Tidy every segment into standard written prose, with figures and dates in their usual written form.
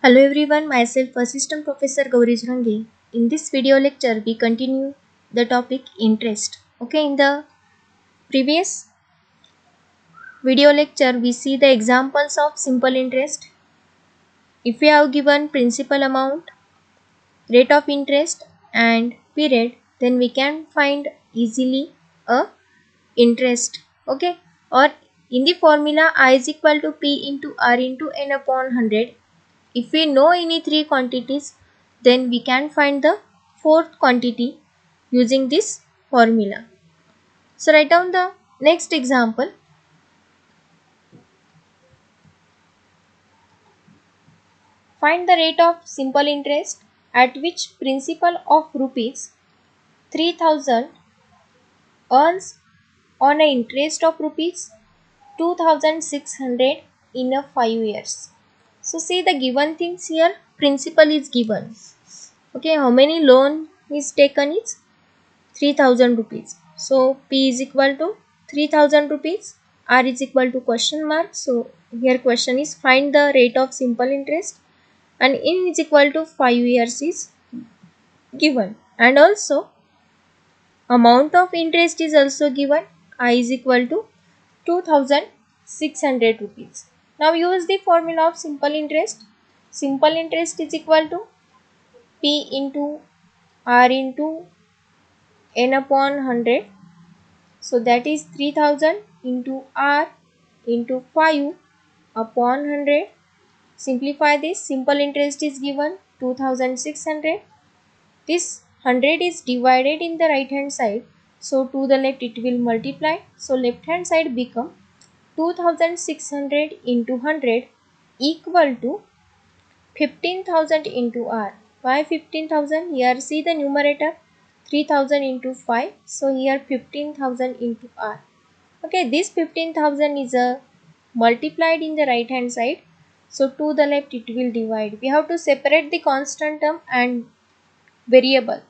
Hello everyone, myself Assistant Professor Gauri Jhangi. In this video lecture, we continue the topic interest. Okay, in the previous video lecture, we see the examples of simple interest. If we have given principal amount, rate of interest and period, then we can find easily a interest. Okay, or in the formula I is equal to P into R into N upon 100. If we know any three quantities, then we can find the fourth quantity using this formula. So write down the next example. Find the rate of simple interest at which principal of rupees 3000 earns on an interest of rupees 2600 in a 5 years. So see the given things here, principal is given. Okay, how many loan is taken is 3000 rupees. So P is equal to 3000 rupees. R is equal to question mark. So here question is find the rate of simple interest and N is equal to 5 years is given. And also amount of interest is also given. I is equal to 2600 rupees. Now use the formula of simple interest. Simple interest is equal to P into R into N upon 100. So that is 3000 into R into 5 upon 100. Simplify this. Simple interest is given 2600. This 100 is divided in the right hand side. So to the left it will multiply. So left hand side become 2600 into 100 equal to 15,000 into R. Why 15,000? Here see the numerator 3000 into 5. So here 15,000 into R. Okay, this 15,000 is multiplied in the right hand side. So to the left it will divide. We have to separate the constant term and variable.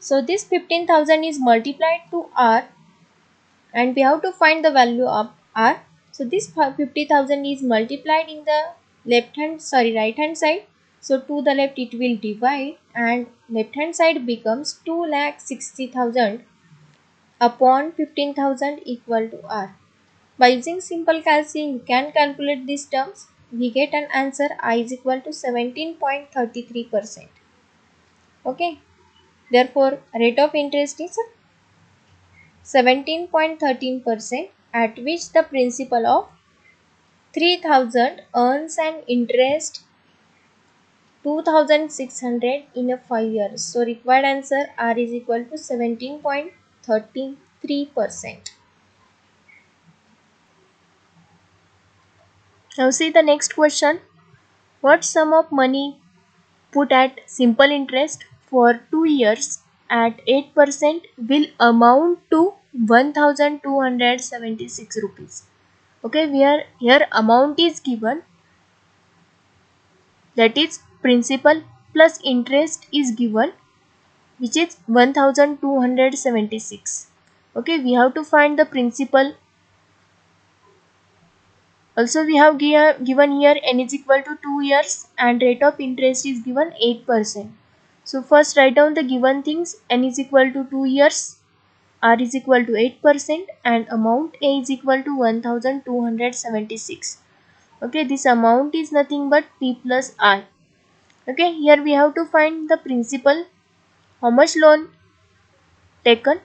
So this 15,000 is multiplied to R and we have to find the value of R. So this 50,000 is multiplied in the right hand side. So to the left it will divide and left hand side becomes 2,60,000 upon 15,000 equal to R. By using simple calculation, you can calculate these terms. We get an answer I is equal to 17.33%. Okay. Therefore, rate of interest is 17.13% at which the principal of 3000 earns an interest 2600 in a 5 years. So required answer R is equal to 17.33%. Now see the next question. What sum of money put at simple interest for 2 years at 8% will amount to 1276 rupees. Okay, here amount is given, that is principal plus interest is given, which is 1276. Okay, we have to find the principal. Also we have given here n is equal to 2 years and rate of interest is given 8%. So first write down the given things. N is equal to 2 years, R is equal to 8% and amount A is equal to 1276. Okay, this amount is nothing but P plus R. Okay, here we have to find the principal, how much loan taken.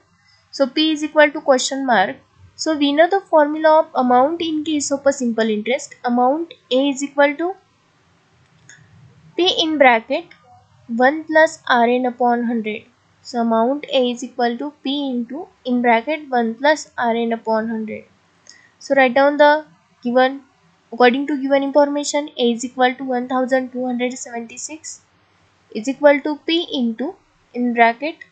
So P is equal to question mark. So we know the formula of amount in case of a simple interest. Amount A is equal to P in bracket 1 plus Rn upon 100. So amount A is equal to P into in bracket 1 plus Rn upon 100. So write down the given, according to given information, A is equal to 1276 is equal to P into in bracket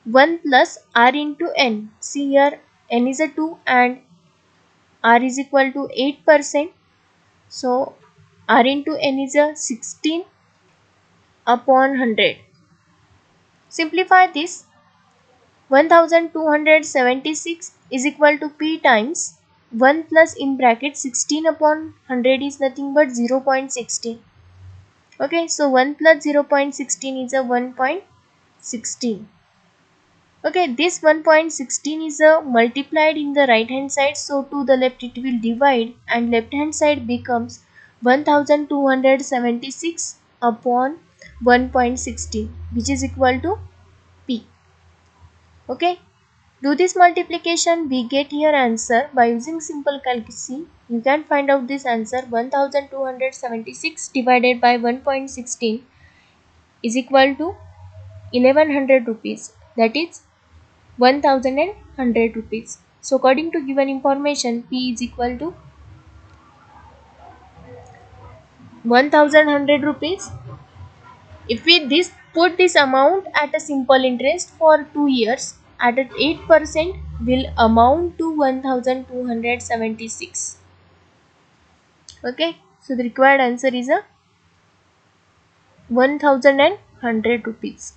1 plus R into N. See here N is a 2 and R is equal to 8%. So R into N is a 16 upon 100. Simplify this. 1276 is equal to P times 1 plus in bracket 16 upon 100 is nothing but 0.16. Okay, so 1 plus 0.16 is a 1.16. Okay, this 1.16 is multiplied in the right hand side, so to the left it will divide and left hand side becomes 1276 upon 1.16, which is equal to P. Okay, do this multiplication, we get here answer by using simple calculation. You can find out this answer. 1276 divided by 1.16 is equal to 1100 rupees, that is 1100 rupees. So according to given information, P is equal to 1100 rupees. If we put this amount at a simple interest for 2 years at 8%, will amount to 1276. Okay, so the required answer is a 1100 rupees.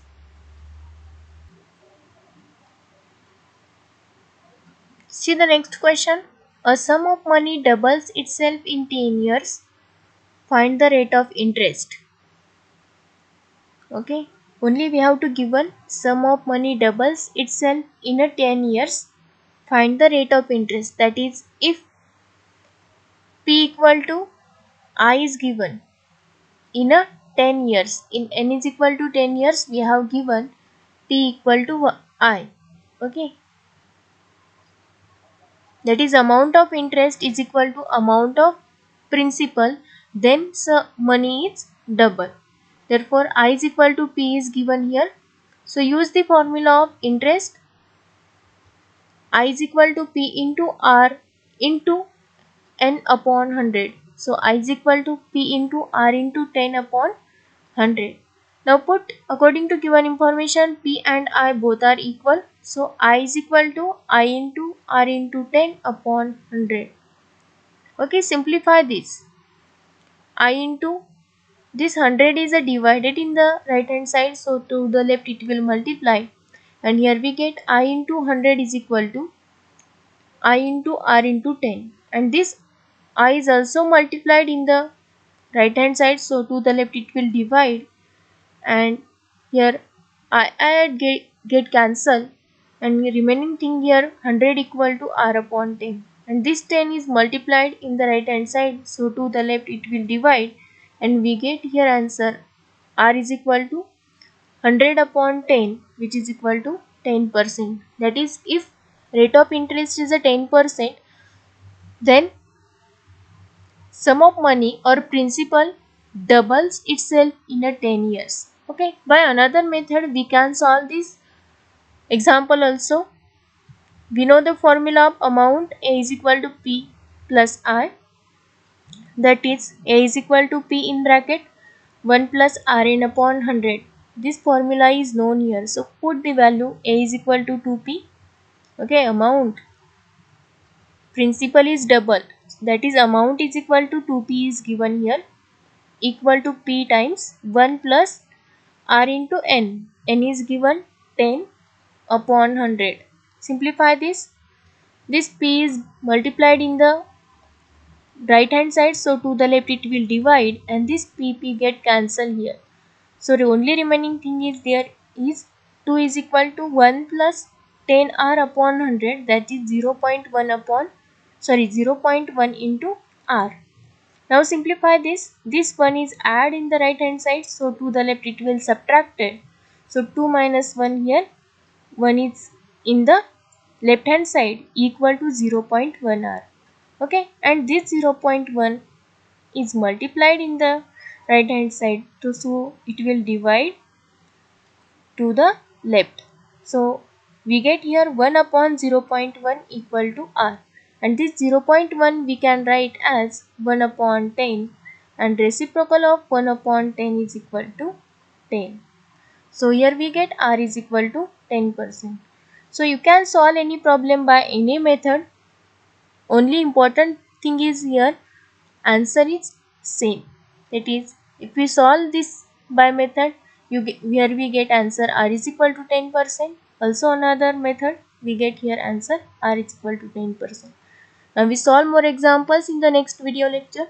See the next question. A sum of money doubles itself in 10 years. Find the rate of interest. Okay, only we have to given sum of money doubles itself in a 10 years. Find the rate of interest, that is if P equal to I is given in a 10 years, in n is equal to 10 years, we have given P equal to I. Okay, that is amount of interest is equal to amount of principal, then money is double. Therefore I is equal to P is given here. So use the formula of interest. I is equal to P into R into n upon 100. So I is equal to P into R into 10 upon 100. Now put according to given information, P and I both are equal. So I is equal to I into R into 10 upon 100. Okay, simplify this. I into this 100 is a divided in the right hand side, so to the left it will multiply. And here we get I into 100 is equal to I into R into 10. And this I is also multiplied in the right hand side, so to the left it will divide. And here I get cancelled, and remaining thing here 100 equal to R upon 10, and this 10 is multiplied in the right hand side, so to the left it will divide, and we get here answer R is equal to 100 upon 10, which is equal to 10%. That is, if rate of interest is a 10%, then sum of money or principal doubles itself in a 10 years. Okay, by another method we can solve this example also. We know the formula of amount. A is equal to P plus I, that is A is equal to P in bracket 1 plus Rn upon 100. This formula is known here, so put the value. A is equal to 2P. Okay, amount principal is double, that is amount is equal to 2P is given here, equal to P times 1 plus R into N. N is given 10 upon 100. Simplify this. This P is multiplied in the right hand side, so to the left it will divide, and this PP get cancelled here. So the only remaining thing is there is 2 is equal to 1 plus 10R upon 100, that is 0.1 into R. Now simplify this. This one is add in the right hand side, so to the left it will subtracted. So 2 minus 1 here, 1 is in the left hand side equal to 0.1 R. Okay, and this 0.1 is multiplied in the right hand side, so it will divide to the left. So we get here 1 upon 0.1 equal to R, and this 0.1 we can write as 1 upon 10, and reciprocal of 1 upon 10 is equal to 10. So here we get R is equal to 10%. So you can solve any problem by any method. Only important thing is here answer is same. That is, if we solve this by method, here we get answer R is equal to 10%. Also another method, we get here answer R is equal to 10%. Now we solve more examples in the next video lecture.